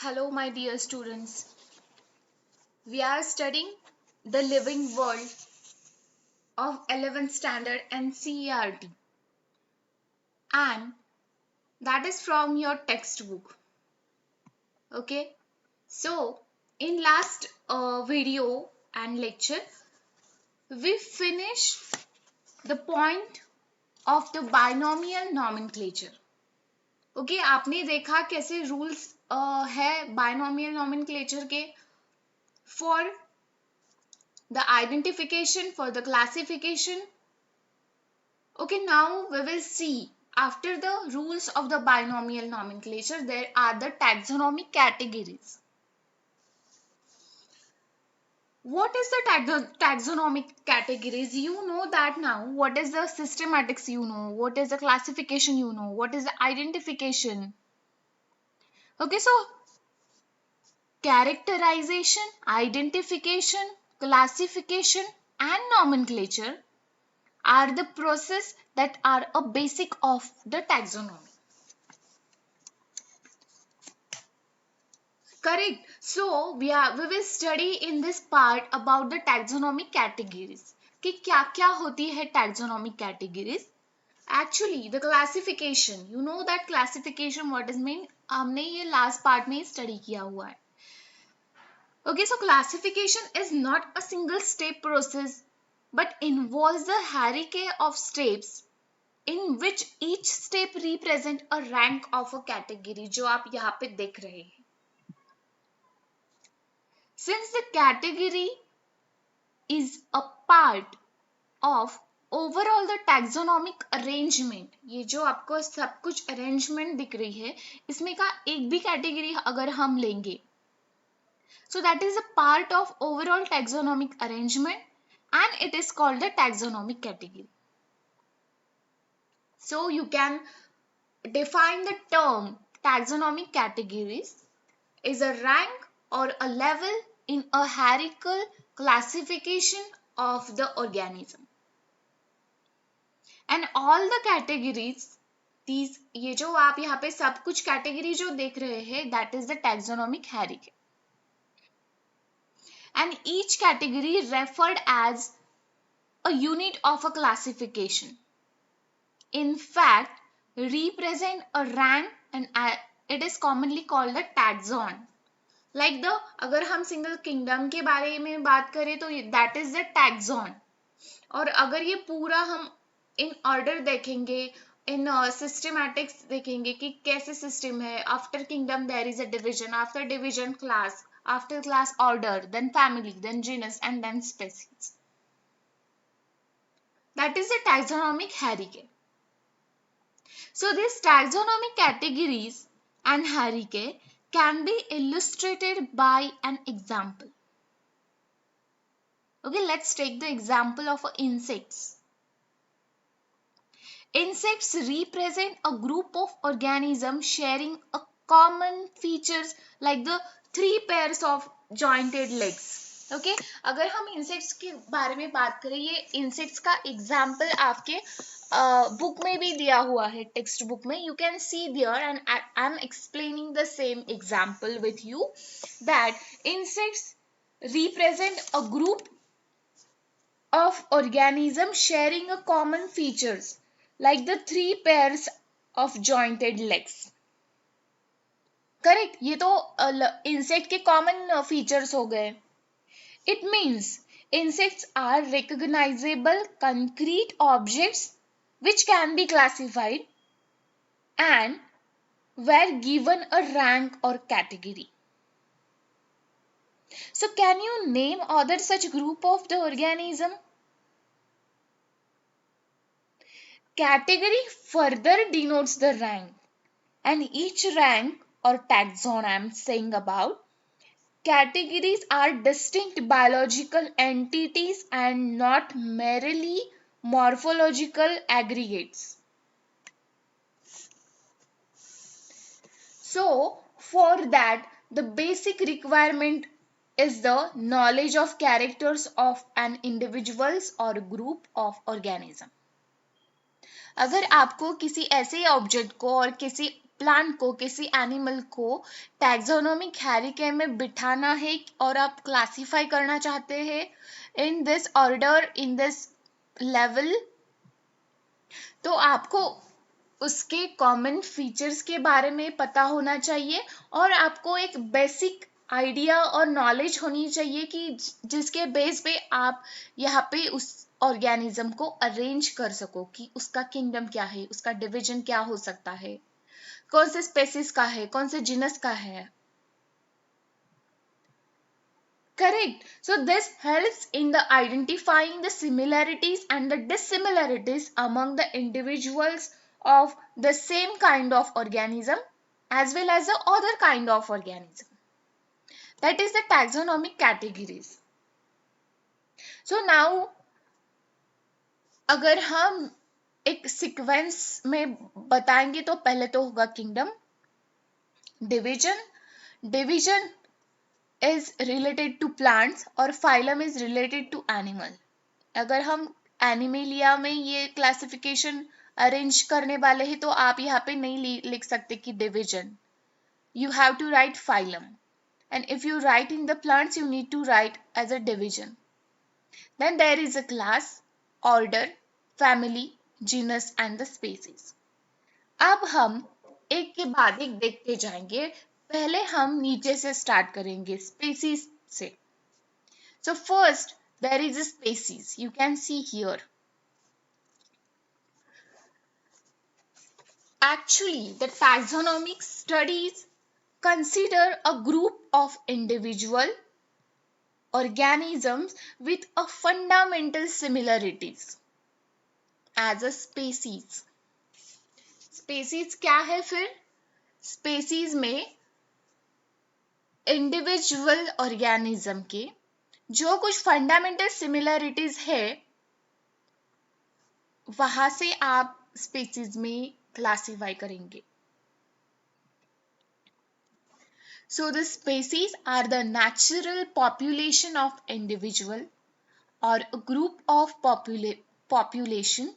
Hello, my dear students. We are studying the living world of 11th standard NCERT, and that is from your textbook. Okay, so in last video and lecture, we finished the point of the binomial nomenclature. Okay, आपने देखा कैसे rules है binomial nomenclature के for the identification, for the classification. Okay, now we will see after the rules of the binomial nomenclature, there are the taxonomic categories. What is the taxonomic categories? You know that now. What is the systematics? You know. What is the classification? You know. What is the identification? Okay, so characterization, identification, classification, and nomenclature are the process that are a basic of the taxonomy. Correct. So we will study in this part about the taxonomic categories. कि क्या क्या होती है taxonomic categories? Actually, the classification. You know that classification what is mean? हमने ये last part में study किया हुआ है. Okay, so classification is not a single step process, but involves the hierarchy of steps in which each step represent a rank of a category जो आप यहाँ पे देख रहे हैं. Since the category is a part of overall the taxonomic arrangement, ये जो आपको सब कुछ arrangement दिख रही है इसमें का एक भी category अगर हम लेंगे, so that is a part of overall taxonomic arrangement and it is called the taxonomic category. So you can define the term taxonomic categories is a rank or a level in a hierarchical classification of the organism. And all the categories, these ये जो आप यहाँ पे सब कुछ category जो देख रहे हैं, that is the taxonomic hierarchy. And each category referred as a unit of a classification. In fact, represent a rank and it is commonly called a taxon. Like the अगर हम सिंगल किंगडम के बारे में बात करें तो that is the taxon. और अगर ये पूरा हम इन ऑर्डर देखेंगे, इन सिस्टमैटिक्स देखेंगे कि कैसे सिस्टम है. After kingdom there is a division, after division class, after class order, then family, then genus and then species. That is the taxonomic hierarchy. So these taxonomic categories and hierarchy can be illustrated by an example. Okay, let's take the example of insects. Insects represent a group of organisms sharing a common features like the 3 pairs of jointed legs. Okay, अगर हम insects के बारे में बात करें, ये insects का example आपके book में भी दिया हुआ है, text book में. You can see there and I am explaining the same example with you that insects represent a group of organisms sharing a common features like the 3 pairs of jointed legs. Correct? ये तो insect के common features हो गए. It means insects are recognizable concrete objects which can be classified and were given a rank or category. So can you name other such group of the organism? Category further denotes the rank, and each rank or taxon I am saying about, categories are distinct biological entities and not merely morphological aggregates. So for that, the basic requirement is the knowledge of characters of an individuals or group of organism. अगर आपको किसी ऐसे object को और किसी plant को, किसी animal को टैक्सोनॉमिक हेरिके में बिठाना है और आप क्लासिफाई करना चाहते हैं in this order, in this level, तो आपको उसके कॉमन फीचर्स के बारे में पता होना चाहिए और आपको एक बेसिक आइडिया और नॉलेज होनी चाहिए कि जिसके बेस पे आप यहाँ पे उस ऑर्गेनिज्म को अरेंज कर सको कि उसका किंगडम क्या है, उसका डिवीजन क्या हो सकता है, कौन से स्पेसिस का है, कौन से जीनस का है. Correct. So this helps in the identifying the similarities and the dissimilarities among the individuals of the same kind of organism as well as the other kind of organism. That is the taxonomic categories. So now अगर हम एक sequence में बताएंगे तो पहले तो होगा kingdom, division, division is related to plants और phylum is related to animal. अगर हम एनिमेलिया में ये क्लासिफिकेशन अरेंज करने वाले हैं तो आप यहाँ पे नहीं लिख सकते कि division. You have to write phylum. And if you write in the plants, you need to write as a division. Then there is a class, order, family, genus and the species. अब हम एक के बाद एक देखते जाएंगे. पहले हम नीचे से स्टार्ट करेंगे स्पीसीज से. So first there is a species. You can see here. Actually, the taxonomic studies consider a group of individual organisms with a fundamental similarities as a species. Species क्या है फिर? Species में individual organism के जो कुछ fundamental similarities है वहां से आप स्पीसीज में क्लासिफाई करेंगे. So the species are the natural population of individual or a group of population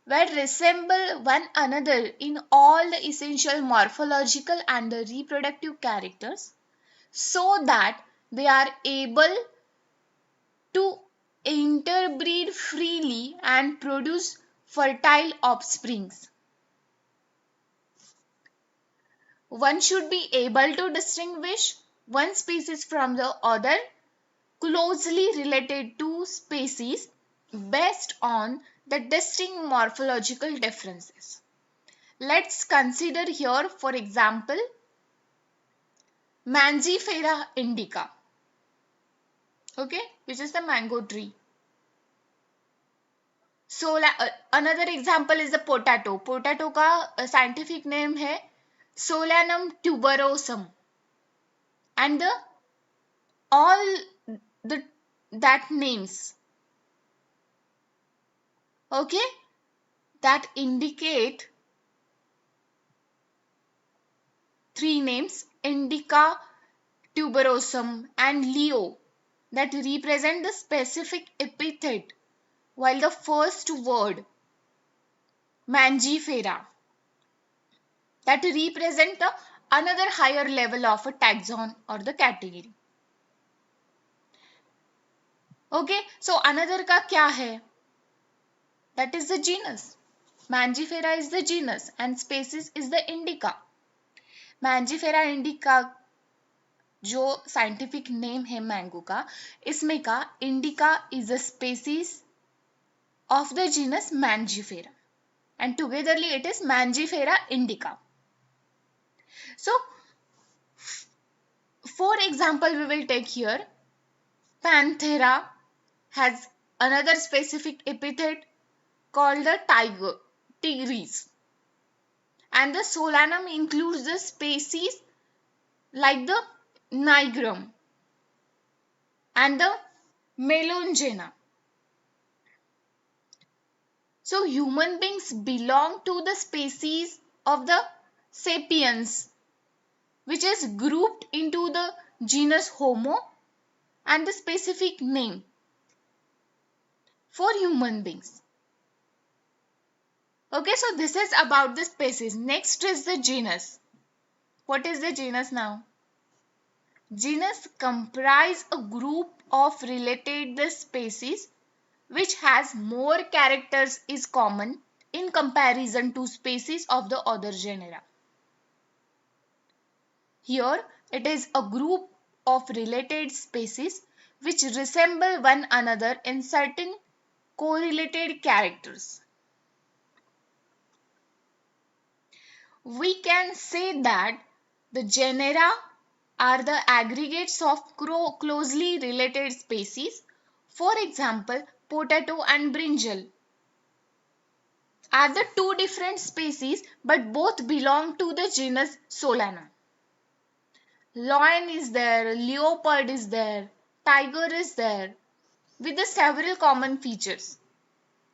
where resemble one another in all the essential morphological and the reproductive characters so that they are able to interbreed freely and produce fertile offsprings. One should be able to distinguish one species from the other closely related to species based on the distinct morphological differences. Let's consider here, for example, Mangifera indica, okay, which is the mango tree. So another example is the potato. Potato का scientific name है Solanum tuberosum, and all that names, okay, that indicate three names, indica, tuberosum and leo, that represent the specific epithet, while the first word Mangifera that represent another higher level of a taxon or the category. Okay, so another का क्या है? That is the genus. Mangifera is the genus and species is the indica. Mangifera indica जो scientific name है mango का, इसमें का indica is a species of the genus Mangifera and togetherly it is Mangifera indica. So for example we will take here Panthera has another specific epithet called the tigris, and the Solanum includes the species like the nigrum and the melongena. So human beings belong to the species of the sapiens, which is grouped into the genus Homo and the specific name for human beings. Okay, so this is about the species. Next is the genus. What is the genus now? Genus comprise a group of related the species which has more characters is common in comparison to species of the other genera. Here it is a group of related species which resemble one another in certain correlated characters. We can say that the genera are the aggregates of closely related species. For example, potato and brinjal are the two different species but both belong to the genus Solana. Lion is there, leopard is there, tiger is there with the several common features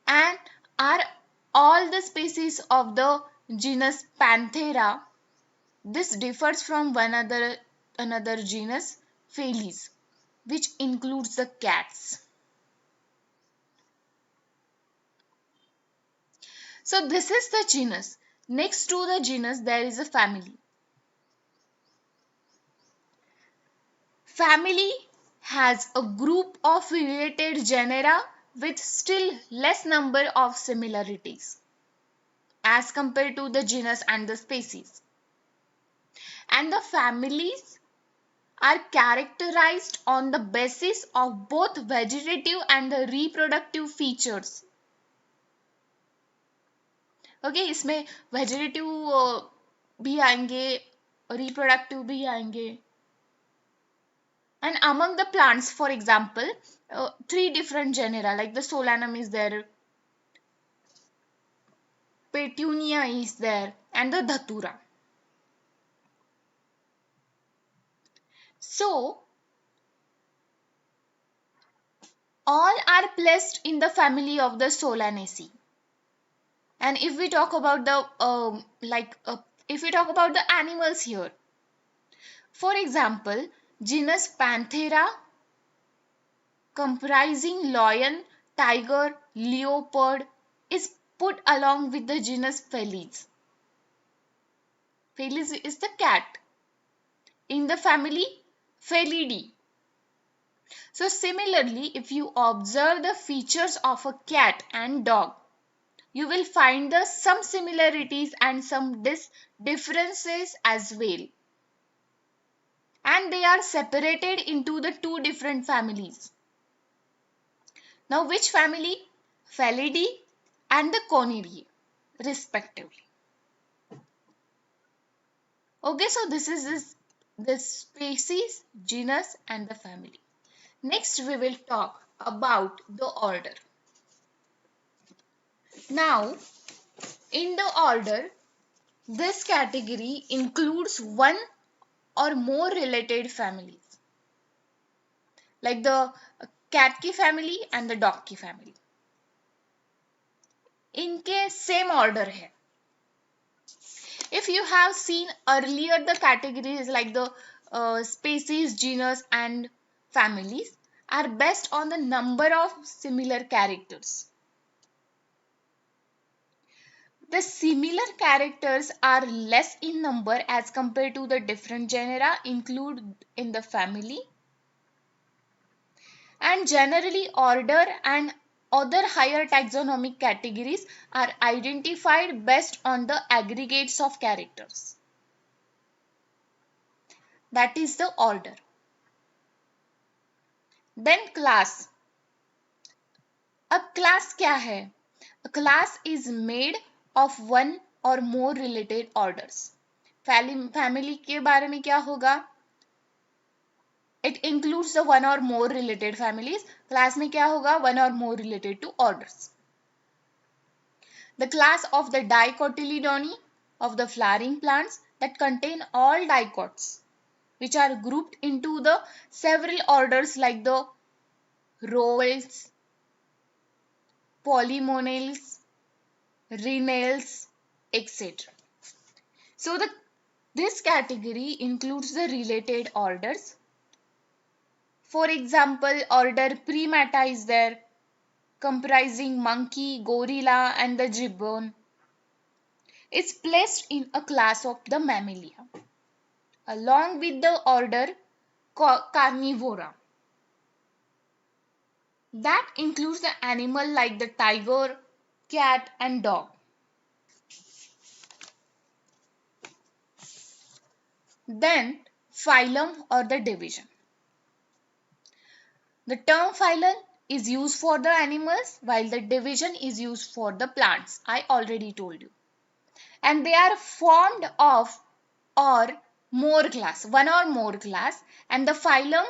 and are all the species of the genus Panthera. This differs from another genus Felis, which includes the cats. So this is the genus. Next to the genus there is a family. Family has a group of related genera with still less number of similarities as compared to the genus and the species. And the families are characterized on the basis of both vegetative and the reproductive features. Okay इसमें vegetative भी आएंगे reproductive भी आएंगे and among the plants for example three different genera like the solanum is there, petunia is there and the dhatura. So all are placed in the family of the Solanaceae. And if we talk about the if we talk about the animals here, for example, genus Panthera comprising lion, tiger, leopard is put along with the genus Felis. Felis is the cat in the family Felidae. So similarly, if you observe the features of a cat and dog, you will find some similarities and some differences as well. And they are separated into the two different families. Now which family? Felidae and the Conidae respectively. Okay, so this is the species, genus and the family. Next we will talk about the order. Now in the order, this category includes one or more related families like the cat की family and the dog की family. इनके same order है. If you have seen earlier the categories like the species, genus and families are based on the number of similar characters. The similar characters are less in number as compared to the different genera included in the family, and generally order and other higher taxonomic categories are identified based on the aggregates of characters. That is the order. Then class. A class क्या है? A class is made of one or more related orders. Family के बारे में क्या होगा? It includes the one or more related families. Class में क्या होगा? One or more related to orders. The class of the Dicotyledone of the flowering plants that contain all dicots, which are grouped into the several orders like the rowels, polymonales, renales, etc. So this category includes the related orders. For example, order Primata is there, comprising monkey, gorilla and the gibbon. is placed in a class of the Mammalia, along with the order Carnivora. That includes the animal like the tiger, cat, and dog. Then, phylum or the division. The term phylum is used for the animals while the division is used for the plants. I already told you. And they are formed of or more class, one or more class, and the phylum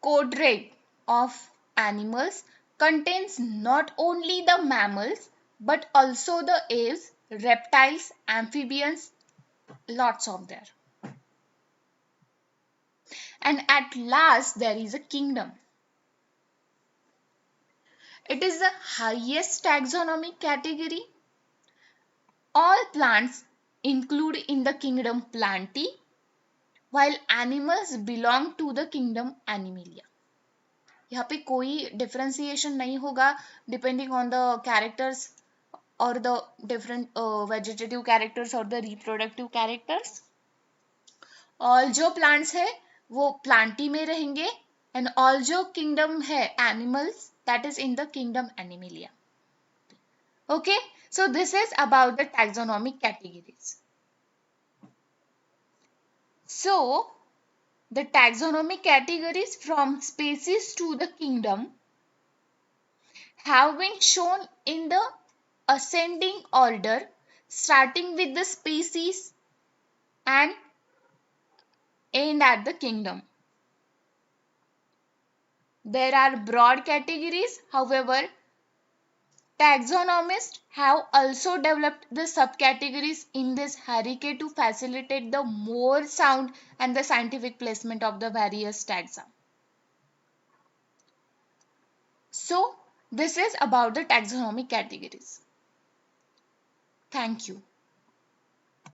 Chordate of animals contains not only the mammals but also the aves, reptiles, amphibians, lots of there. And at last there is a kingdom. It is the highest taxonomic category. All plants include in the kingdom Plantae, while animals belong to the kingdom Animalia. यहाँ पे कोई differentiation नहीं होगा depending on the characters और the different vegetative characters और the reproductive characters. All जो plants है वो प्लांटी में रहेंगे एंड ऑल जो किंगडम है animals that is in the kingdom Animalia. Okay, so this is about the taxonomic categories. So the taxonomic categories from species to the kingdom have been shown in the ascending order, starting with the species and end at the kingdom. There are broad categories, however, taxonomists have also developed the subcategories in this hierarchy to facilitate the more sound and the scientific placement of the various taxa. So, this is about the taxonomic categories. Thank you.